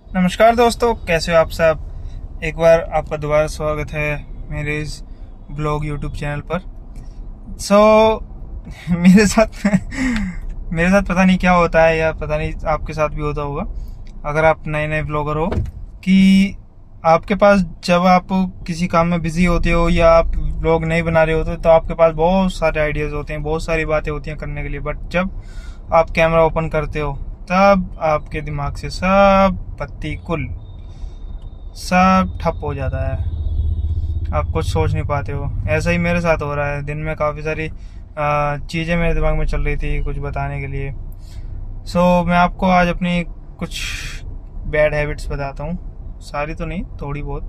नमस्कार दोस्तों, कैसे हो आप सब। एक बार आपका दोबारा स्वागत है मेरे इस ब्लॉग यूट्यूब चैनल पर। सो मेरे साथ मेरे साथ पता नहीं क्या होता है, या पता नहीं आपके साथ भी होता होगा अगर आप नए नए ब्लॉगर हो, कि आपके पास जब आप किसी काम में बिजी होते हो या आप ब्लॉग नहीं बना रहे होते तो आपके पास बहुत सारे आइडियाज होते हैं, बहुत सारी बातें होती हैं करने के लिए। बट जब आप कैमरा ओपन करते हो तब आपके दिमाग से सब पत्ती कुल सब ठप हो जाता है, आप कुछ सोच नहीं पाते हो। ऐसा ही मेरे साथ हो रहा है। दिन में काफ़ी सारी चीज़ें मेरे दिमाग में चल रही थी कुछ बताने के लिए। मैं आपको आज अपनी कुछ बैड हैबिट्स बताता हूँ, सारी तो नहीं, थोड़ी बहुत।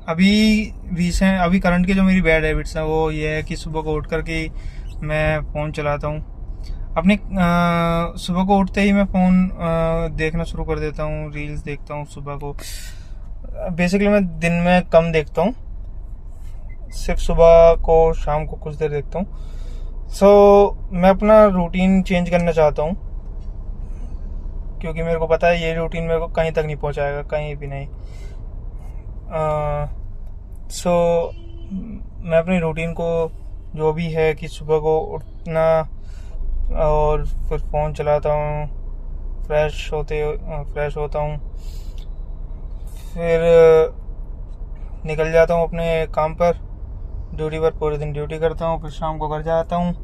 अभी करंट की जो मेरी बैड हैबिट्स हैं वो ये है कि सुबह को उठ कर के मैं फ़ोन चलाता हूँ। सुबह को उठते ही मैं फ़ोन देखना शुरू कर देता हूँ, रील्स देखता हूँ सुबह को। बेसिकली मैं दिन में कम देखता हूँ, सिर्फ सुबह को शाम को कुछ देर देखता हूँ। मैं अपना रूटीन चेंज करना चाहता हूँ, क्योंकि मेरे को पता है ये रूटीन मेरे को कहीं तक नहीं पहुँचाएगा, कहीं भी नहीं। सो मैं अपनी रूटीन को जो भी है कि सुबह को उठना और फिर फ़ोन चलाता हूँ, फ्रेश होता हूँ, फिर निकल जाता हूँ अपने काम पर, ड्यूटी पर। पूरे दिन ड्यूटी करता हूँ, फिर शाम को घर जाता हूँ।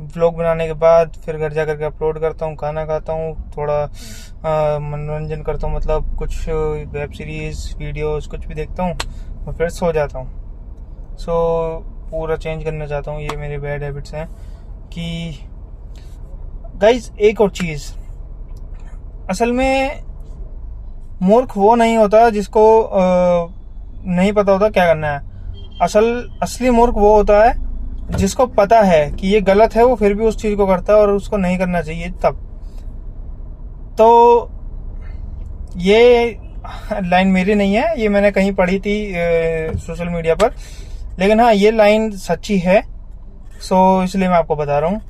व्लॉग बनाने के बाद फिर घर जा करके अपलोड करता हूँ, खाना खाता हूँ, थोड़ा मनोरंजन करता हूँ, मतलब कुछ वेब सीरीज़ वीडियोस कुछ भी देखता हूँ और फिर सो जाता हूँ। पूरा चेंज करना चाहता हूँ। ये मेरे बैड हैबिट्स हैं। कि गाइज एक और चीज़, असल में मूर्ख वो नहीं होता जिसको नहीं पता होता क्या करना है। असली मूर्ख वो होता है जिसको पता है कि ये गलत है, वो फिर भी उस चीज़ को करता है और उसको नहीं करना चाहिए तब। तो ये लाइन मेरी नहीं है, ये मैंने कहीं पढ़ी थी सोशल मीडिया पर, लेकिन हाँ ये लाइन सच्ची है। इसलिए मैं आपको बता रहा हूँ।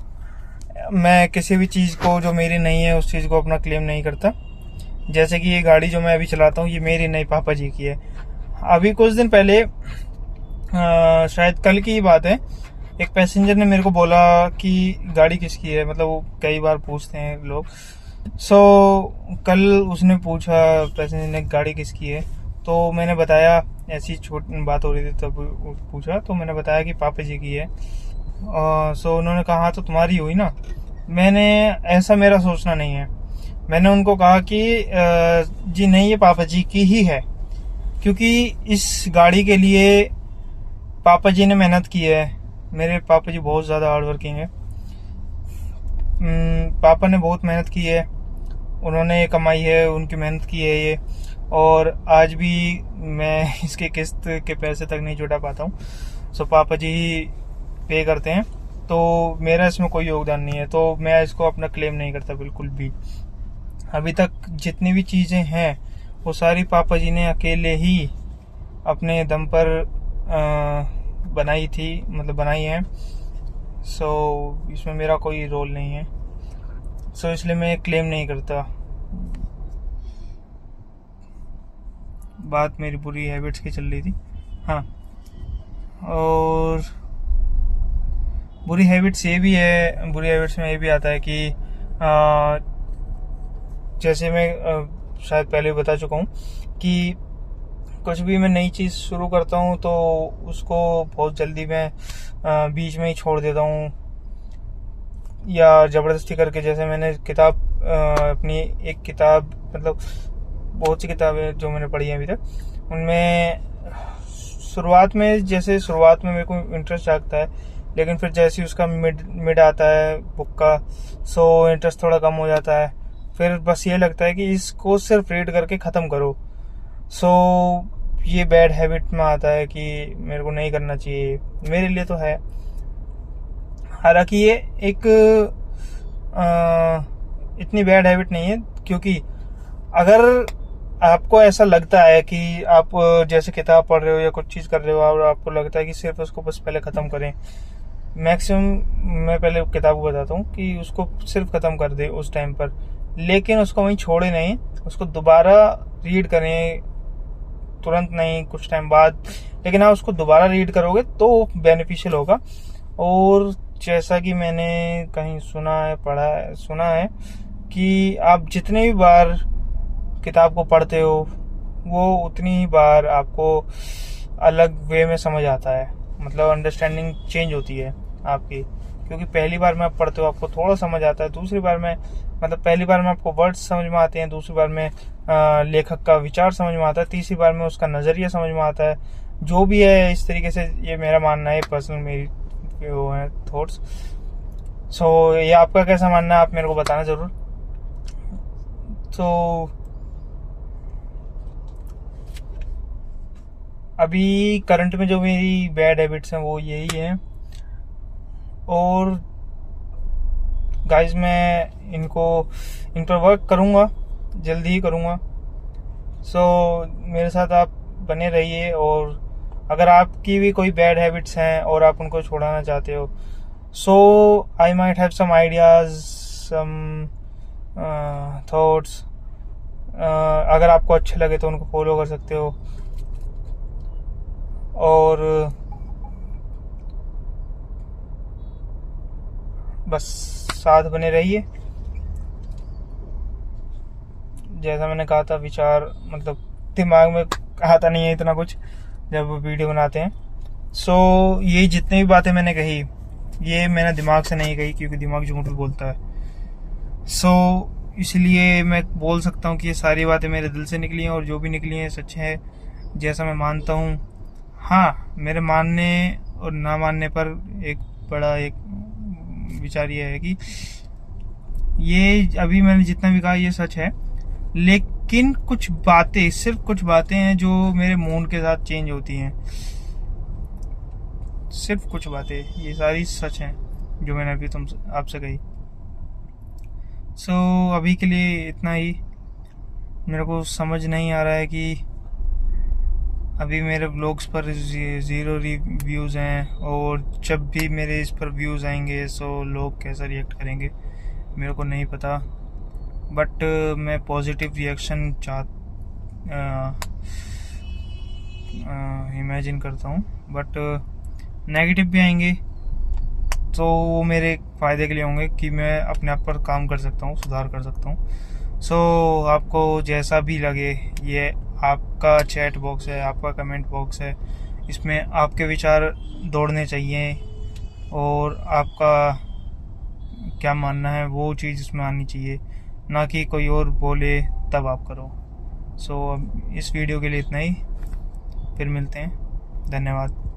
मैं किसी भी चीज़ को जो मेरी नहीं है उस चीज़ को अपना क्लेम नहीं करता। जैसे कि ये गाड़ी जो मैं अभी चलाता हूँ ये मेरी नहीं, पापा जी की है। अभी कुछ दिन पहले शायद कल की ही बात है, एक पैसेंजर ने मेरे को बोला कि गाड़ी किसकी है, मतलब वो कई बार पूछते हैं लोग। कल उसने पूछा, पैसेंजर ने, गाड़ी किसकी है। तो मैंने बताया, ऐसी छोटी बात हो रही थी तब पूछा, तो मैंने बताया कि पापा जी की है। उन्होंने कहा हाँ तो तुम्हारी हुई ना। मैंने ऐसा मेरा सोचना नहीं है। मैंने उनको कहा कि जी नहीं, ये पापा जी की ही है, क्योंकि इस गाड़ी के लिए पापा जी ने मेहनत की है। मेरे पापा जी बहुत ज़्यादा हार्ड वर्किंग है। पापा ने बहुत मेहनत की है, उन्होंने कमाई है, उनकी मेहनत की है ये, और आज भी मैं इसके किस्त के पैसे तक नहीं जुटा पाता हूँ। पापा जी ही पे करते हैं, तो मेरा इसमें कोई योगदान नहीं है। तो मैं इसको अपना क्लेम नहीं करता बिल्कुल भी। अभी तक जितनी भी चीज़ें हैं वो सारी पापा जी ने अकेले ही अपने दम पर बनाई थी, मतलब बनाई है। इसमें मेरा कोई रोल नहीं है। इसलिए मैं क्लेम नहीं करता। बात मेरी बुरी हैबिट्स की चल रही थी, हाँ। और बुरी हैबिट्स में ये भी आता है कि जैसे मैं शायद पहले बता चुका हूँ कि कुछ भी मैं नई चीज़ शुरू करता हूँ तो उसको बहुत जल्दी मैं बीच में ही छोड़ देता हूँ, या ज़बरदस्ती करके। जैसे मैंने अपनी एक किताब, मतलब बहुत सी किताबें जो मैंने पढ़ी हैं अभी तक, उनमें शुरुआत में मेरे को इंटरेस्ट जागता है, लेकिन फिर जैसे ही उसका मिड आता है बुक का, इंटरेस्ट थोड़ा कम हो जाता है। फिर बस ये लगता है कि इसको सिर्फ रीड करके ख़त्म करो। ये बैड हैबिट में आता है कि मेरे को नहीं करना चाहिए, मेरे लिए तो है। हालांकि ये एक इतनी बैड हैबिट नहीं है, क्योंकि अगर आपको ऐसा लगता है कि आप जैसे किताब पढ़ रहे हो या कुछ चीज़ कर रहे हो और आपको लगता है कि सिर्फ उसको बस पहले ख़त्म करें, मैक्सिमम मैं पहले किताब को बताता हूँ कि उसको सिर्फ ख़त्म कर दे उस टाइम पर, लेकिन उसको वहीं छोड़े नहीं, उसको दोबारा रीड करें, तुरंत नहीं, कुछ टाइम बाद, लेकिन हाँ उसको दोबारा रीड करोगे तो बेनिफिशियल होगा। और जैसा कि मैंने कहीं सुना है कि आप जितने भी बार किताब को पढ़ते हो वो उतनी ही बार आपको अलग वे में समझ आता है, मतलब अंडरस्टैंडिंग चेंज होती है आपकी। क्योंकि पहली बार में आप पढ़ते हो आपको थोड़ा समझ आता है, दूसरी बार में मतलब पहली बार में आपको वर्ड्स समझ में आते हैं, दूसरी बार में लेखक का विचार समझ में आता है, तीसरी बार में उसका नज़रिया समझ में आता है। जो भी है इस तरीके से, ये मेरा मानना है, पर्सनल मेरी वो है थॉट्स। सो ये आपका कैसा मानना है, आप मेरे को बताना ज़रूर। तो अभी करंट में जो मेरी बैड हैबिट्स हैं वो यही हैं, और गाइस मैं इन पर वर्क करूँगा, जल्दी ही करूँगा। सो मेरे साथ आप बने रहिए, और अगर आपकी भी कोई बैड हैबिट्स हैं और आप उनको छुड़ाना चाहते हो, so I might have some ideas, some thoughts. अगर आपको अच्छे लगे तो उनको फॉलो कर सकते हो, और बस साथ बने रहिए। जैसा मैंने कहा था, विचार मतलब दिमाग में आता नहीं है इतना कुछ जब वीडियो बनाते हैं। सो ये जितनी भी बातें मैंने कही ये मैंने दिमाग से नहीं कही, क्योंकि दिमाग झूठ भी बोलता है। सो इसलिए मैं बोल सकता हूँ कि ये सारी बातें मेरे दिल से निकली हैं, और जो भी निकली हैं सच है, जैसा मैं मानता हूँ। हाँ, मेरे मानने और ना मानने पर एक विचार ये है कि ये अभी मैंने जितना भी कहा ये सच है, लेकिन कुछ बातें, सिर्फ कुछ बातें हैं जो मेरे मूड के साथ चेंज होती हैं, सिर्फ कुछ बातें, ये सारी सच हैं जो मैंने अभी आपसे कही। सो अभी के लिए इतना ही। मेरे को समझ नहीं आ रहा है कि अभी मेरे व्लॉग्स पर 0 रिव्यूज़ हैं, और जब भी मेरे इस पर व्यूज़ आएंगे सो लोग कैसा रिएक्ट करेंगे मेरे को नहीं पता। बट मैं पॉजिटिव रिएक्शन इमेजिन करता हूँ, बट नेगेटिव भी आएंगे तो वो मेरे फ़ायदे के लिए होंगे कि मैं अपने आप पर काम कर सकता हूँ, सुधार कर सकता हूँ। सो आपको जैसा भी लगे, ये आपका चैट बॉक्स है, आपका कमेंट बॉक्स है, इसमें आपके विचार दौड़ने चाहिए, और आपका क्या मानना है वो चीज़ इसमें आनी चाहिए, ना कि कोई और बोले तब आप करो। सो इस वीडियो के लिए इतना ही, फिर मिलते हैं, धन्यवाद।